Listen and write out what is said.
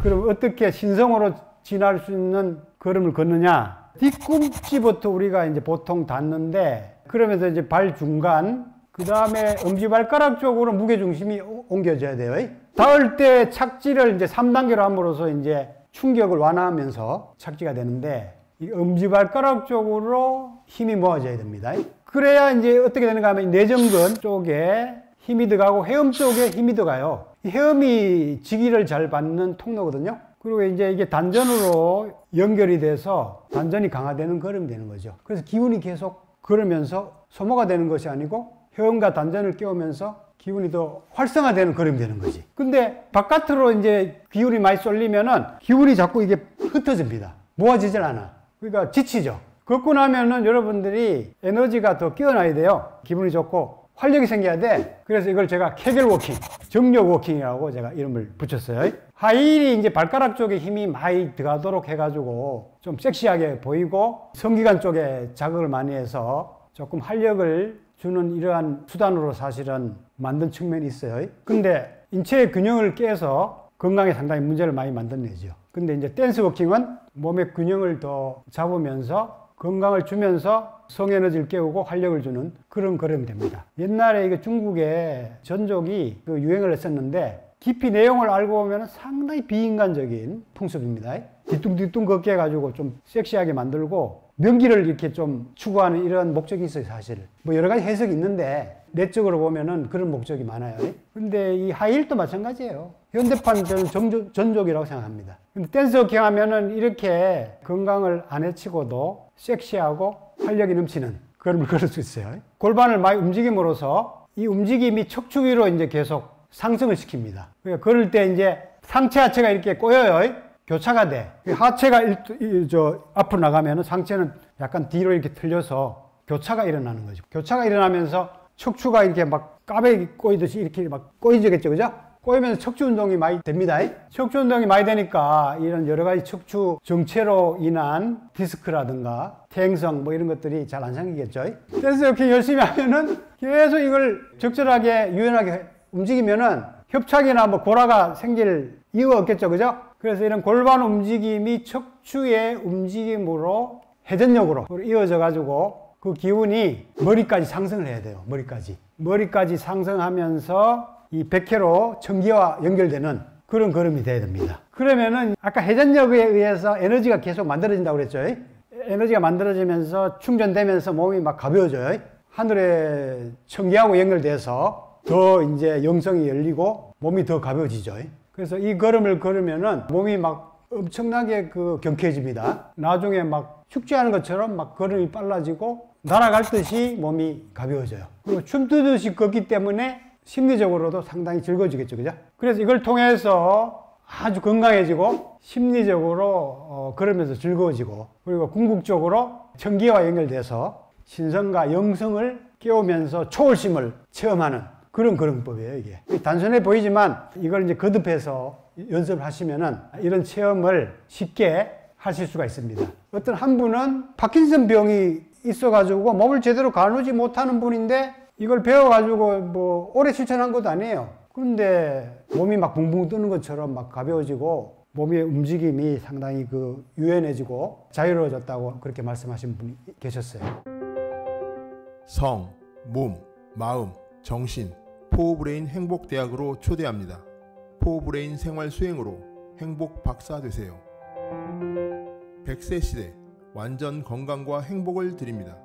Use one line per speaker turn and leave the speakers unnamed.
그럼 어떻게 신성으로 지날 수 있는 걸음을 걷느냐? 뒤꿈치부터 우리가 이제 보통 닿는데, 그러면서 이제 발 중간, 그 다음에 엄지발가락 쪽으로 무게중심이 옮겨져야 돼요. 닿을 때 착지를 이제 3단계로 함으로써 이제 충격을 완화하면서 착지가 되는데, 이 엄지발가락 쪽으로 힘이 모아져야 됩니다. 그래야 이제 어떻게 되는가 하면 내전근 쪽에 힘이 들어가고 헤엄 쪽에 힘이 들어가요. 이 헤엄이 지기를 잘 받는 통로거든요. 그리고 이제 이게 단전으로 연결이 돼서 단전이 강화되는 걸음이 되는 거죠. 그래서 기운이 계속 걸으면서 소모가 되는 것이 아니고 헤엄과 단전을 깨우면서 기운이 더 활성화되는 걸음이 되는 거지. 근데 바깥으로 이제 기운이 많이 쏠리면은 기운이 자꾸 이게 흩어집니다. 모아지질 않아. 그러니까 지치죠. 걷고 나면은 여러분들이 에너지가 더 끼어나야 돼요. 기분이 좋고 활력이 생겨야 돼. 그래서 이걸 제가 케겔 워킹, 정력 워킹이라고 제가 이름을 붙였어요. 하이힐이 이제 발가락 쪽에 힘이 많이 들어가도록 해가지고 좀 섹시하게 보이고 성기관 쪽에 자극을 많이 해서 조금 활력을 주는 이러한 수단으로 사실은 만든 측면이 있어요. 근데 인체의 균형을 깨서 건강에 상당히 문제를 많이 만들어내죠. 근데 이제 댄스 워킹은 몸의 균형을 더 잡으면서 건강을 주면서 성에너지를 깨우고 활력을 주는 그런 걸음이 됩니다. 옛날에 이거 중국의 전족이 그 유행을 했었는데 깊이 내용을 알고 보면 상당히 비인간적인 풍습입니다. 뒤뚱뒤뚱 걷게 해가지고 좀 섹시하게 만들고 명기를 이렇게 좀 추구하는 이런 목적이 있어요, 사실. 뭐 여러 가지 해석이 있는데 내적으로 보면은 그런 목적이 많아요. 근데 이 하이힐도 마찬가지예요. 현대판 저는 전족이라고 생각합니다. 근데 댄스 워킹 하면은 이렇게 건강을 안 해치고도 섹시하고 활력이 넘치는 걸음을 걸을 수 있어요. 골반을 많이 움직임으로써 이 움직임이 척추 위로 이제 계속 상승을 시킵니다. 그러니까 걸을 때 이제 상체 하체가 이렇게 꼬여요. 교차가 돼. 하체가 앞으로 나가면 상체는 약간 뒤로 이렇게 틀려서 교차가 일어나는 거죠. 교차가 일어나면서 척추가 이렇게 막 까베기 꼬이듯이 이렇게 막 꼬이지겠죠, 그죠? 꼬이면서 척추 운동이 많이 됩니다. 척추 운동이 많이 되니까 이런 여러 가지 척추 정체로 인한 디스크라든가 퇴행성 뭐 이런 것들이 잘 안 생기겠죠. 그래서 이렇게 열심히 하면은 계속 이걸 적절하게 유연하게 움직이면은 협착이나 뭐 고라가 생길 이유가 없겠죠, 그죠? 그래서 이런 골반 움직임이 척추의 움직임으로 회전력으로 이어져 가지고 그 기운이 머리까지 상승을 해야 돼요. 머리까지 상승하면서 이 백회로 청기와 연결되는 그런 걸음이 돼야 됩니다. 그러면은 아까 회전력에 의해서 에너지가 계속 만들어진다고 그랬죠. 에너지가 만들어지면서 충전되면서 몸이 막 가벼워져요. 하늘의 청기하고 연결돼서 더 이제 영성이 열리고 몸이 더 가벼워지죠. 그래서 이 걸음을 걸으면은 몸이 막 엄청나게 경쾌해집니다. 나중에 막 축제하는 것처럼 막 걸음이 빨라지고 날아갈 듯이 몸이 가벼워져요. 그리고 춤추듯이 걷기 때문에 심리적으로도 상당히 즐거워지겠죠, 그죠? 그래서 이걸 통해서 아주 건강해지고 심리적으로 걸으면서 즐거워지고 그리고 궁극적으로 청기와 연결돼서 신성과 영성을 깨우면서 초월심을 체험하는 그런 걸음법이에요, 이게. 단순해 보이지만 이걸 이제 거듭해서 연습을 하시면은 이런 체험을 쉽게 하실 수가 있습니다. 어떤 한 분은 파킨슨 병이 있어가지고 몸을 제대로 가누지 못하는 분인데 이걸 배워가지고 뭐 오래 실천한 것도 아니에요. 그런데 몸이 막 붕붕 뜨는 것처럼 막 가벼워지고 몸의 움직임이 상당히 유연해지고 자유로워졌다고 그렇게 말씀하신 분이 계셨어요.
성, 몸, 마음, 정신, 포브레인 행복대학으로 초대합니다. 포브레인 생활 수행으로 행복 박사 되세요. 100세 시대 완전 건강과 행복을 드립니다.